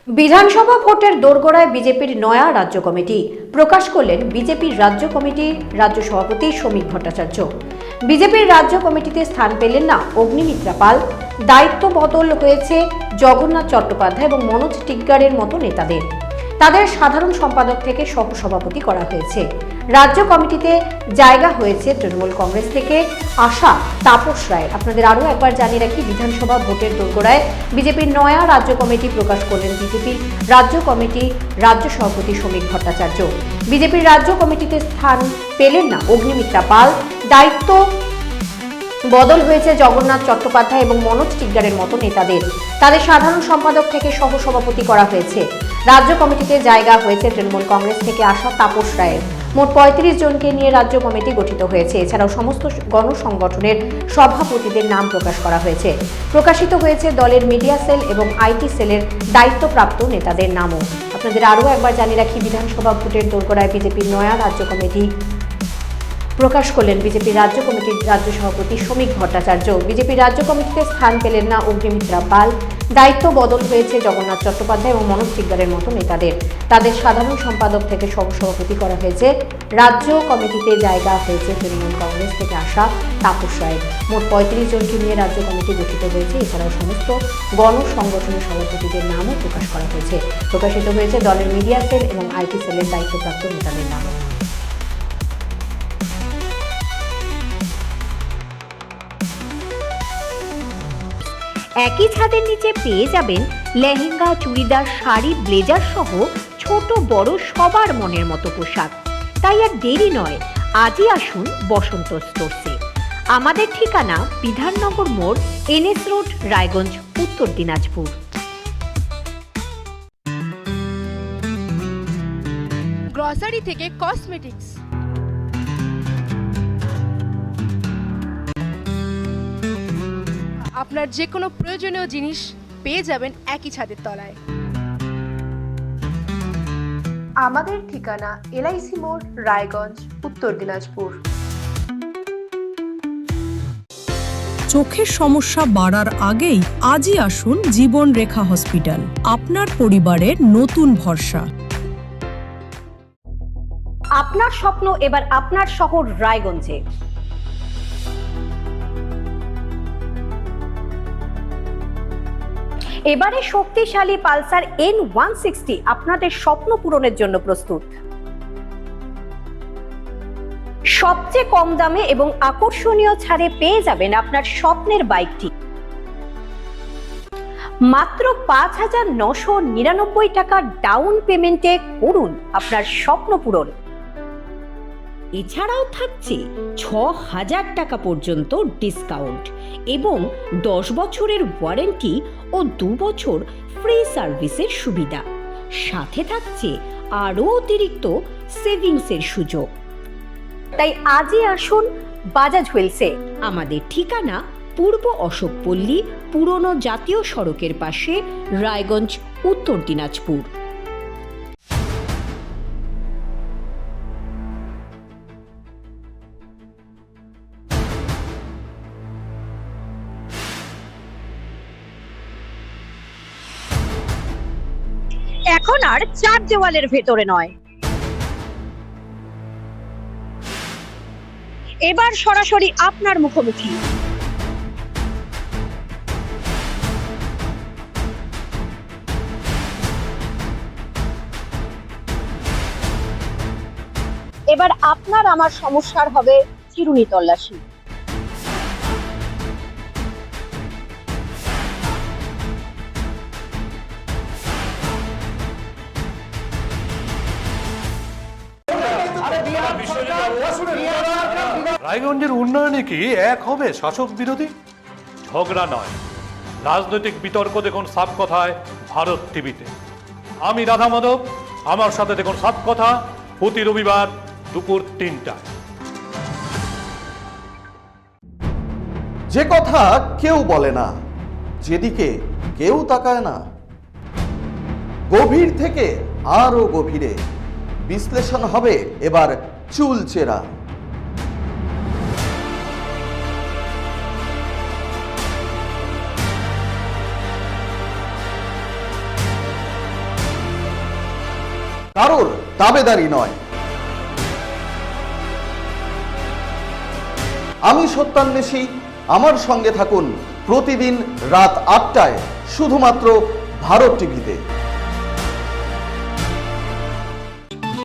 বিধানসভা ভোটের দোরগোড়ায় বিজেপির নয়া রাজ্য কমিটি প্রকাশ করলেন বিজেপির রাজ্য কমিটির রাজ্য সভাপতি শ্রমিক ভট্টাচার্য। বিজেপির রাজ্য কমিটিতে স্থান পেলেন না অগ্নিমিত্রা পাল, দায়িত্ব বদল হয়েছে জগন্নাথ চট্টোপাধ্যায় এবং মনোজ টিগ্গারের মতো নেতাদের। তাদের সাধারণ সম্পাদক থেকে সহসভাপতি করা হয়েছে। রাজ্য কমিটিতে জায়গা হয়েছে তৃণমূল কংগ্রেস থেকে আসা তাপস রায়ের। আপনাদের আরও একবার জানিয়ে রাখি, বিধানসভা ভোটের দোরগোড়ায় বিজেপির নয়া রাজ্য কমিটি প্রকাশ করলেন বিজেপির রাজ্য কমিটি রাজ্য সভাপতি শ্রমিক ভট্টাচার্য। বিজেপির রাজ্য কমিটিতে স্থান পেলেন না অগ্নিমিত্রা পাল, দায়িত্ব বদল হয়েছে জগন্নাথ চট্টোপাধ্যায় এবং মনোজ টিগ্গারের মতো নেতাদের। তাদের সাধারণ সম্পাদক থেকে সহসভাপতি করা হয়েছে। রাজ্য কমিটিতে জায়গা হয়েছে তৃণমূল কংগ্রেস থেকে আসা তাপস রায়ের। মোট ৩৫ জনকে নিয়ে রাজ্য কমিটি গঠিত হয়েছে। এছাড়াও সমস্ত গণসংগঠনের সভাপতিদের নাম প্রকাশ করা হয়েছে। প্রকাশিত হয়েছে দলের মিডিয়া সেল এবং আইটি সেলের দায়িত্বপ্রাপ্ত নেতাদের নামও। আপনাদের আরও একবার জানিয়ে রাখি, বিধানসভা ভোটের দোরগোড়ায় বিজেপির নয়া রাজ্য কমিটি প্রকাশ করলেন বিজেপির রাজ্য কমিটির রাজ্য সভাপতি শ্রমিক ভট্টাচার্য। বিজেপির রাজ্য কমিটিতে স্থান পেলেন না অগ্নিমিত্রা পাল, দায়িত্ব বদল হয়েছে জগন্নাথ চট্টোপাধ্যায় এবং মনোজ টিগ্গারের মতো নেতাদের। তাদের সাধারণ সম্পাদক থেকে সহসভাপতি করা হয়েছে। রাজ্য কমিটিতে জায়গা হয়েছে তৃণমূল কংগ্রেস থেকে আসা তাপস রায়ের। মোট ৩৫ জনকে নিয়ে রাজ্য কমিটি গঠিত হয়েছে। এছাড়াও সমস্ত গণসংগঠনের সভাপতিদের নামও প্রকাশ করা হয়েছে। প্রকাশিত হয়েছে দলের মিডিয়া সেল এবং আইটি সেলের দায়িত্বপ্রাপ্ত নেতাদের নামও। একই ছাদের নিচে পেয়ে যাবেন লেহেঙ্গা, চুড়িদার, শাড়ি, ব্লেজার সহ ছোট বড় সবার মনের মতো পোশাক। তাই আর দেরি নয়, আজই আসুন বসন্ত স্টোরসে। আমাদের ঠিকানা বিধাননগর মোড়, এনএস রোড, রায়গঞ্জ, উত্তর দিনাজপুর। গ্রসারি থেকে কসমেটিক্স, আপনার যে কোনো প্রয়োজনীয় জিনিস পেয়ে যাবেন একই ছাদের তলায়। আমাদের ঠিকানা এলআইসি মোড়, রায়গঞ্জ, উত্তর দিনাজপুর। চোখের সমস্যা বাড়ার আগেই আজই আসুন জীবন রেখা হসপিটাল, আপনার পরিবারের নতুন ভরসা। আপনার স্বপ্ন এবার আপনার শহর রায়গঞ্জে। এবারে শক্তিশালী পালসার N160 আপনাদের স্বপ্ন পূরণের জন্য প্রস্তুত। সবচেয়ে কম দামে এবং আকর্ষণীয় ছাড়ে পেয়ে যাবেন আপনার স্বপ্নের বাইকটি। মাত্র ৫,৯৯৯ টাকা ডাউন পেমেন্টে করুন আপনার স্বপ্ন পূরণ। এছাড়াও থাকছে ৬,০০০ টাকা পর্যন্ত ডিসকাউন্ট এবং ১০ বছরের ওয়ারেন্টি ও ২ বছর ফ্রি সার্ভিসের সুবিধা। সাথে থাকছে আরও অতিরিক্ত সেভিংসের সুযোগ। তাই আজই আসুন বাজাজ হুইলসে। আমাদের ঠিকানা পূর্ব অশোকপল্লী, পুরনো জাতীয় সড়কের পাশে, রায়গঞ্জ, উত্তর দিনাজপুর। এখন আর চার দেওয়ালের ভেতরে নয়, এবার সরাসরি আপনার মুখোমুখি। এবার আপনার আমার সমস্যার হবে চিরুনি তল্লাশি। রায়গঞ্জের উন্নয়নে কি এক হবে শাসক বিরোধী? ঝগড়া নয়, রাজনৈতিক বিতর্ক দেখুন সাপ কথায় ভারত টিভিতে। আমি রাধা মাধব, আমার সাথে দেখুন সাপ কথা প্রতি রবিবার দুপুর ৩টায়। যে কথা কেউ বলে না, যেদিকে কেউ তাকায় না, গভীর থেকে আরো গভীরে বিশ্লেষণ হবে এবার চুলচেরা। কারোর দাবেদারি নয়। আমি সত্যান্বেষী, আমার সঙ্গে থাকুন প্রতিদিন রাত ৮টায় শুধুমাত্র ভারত টিভিতে।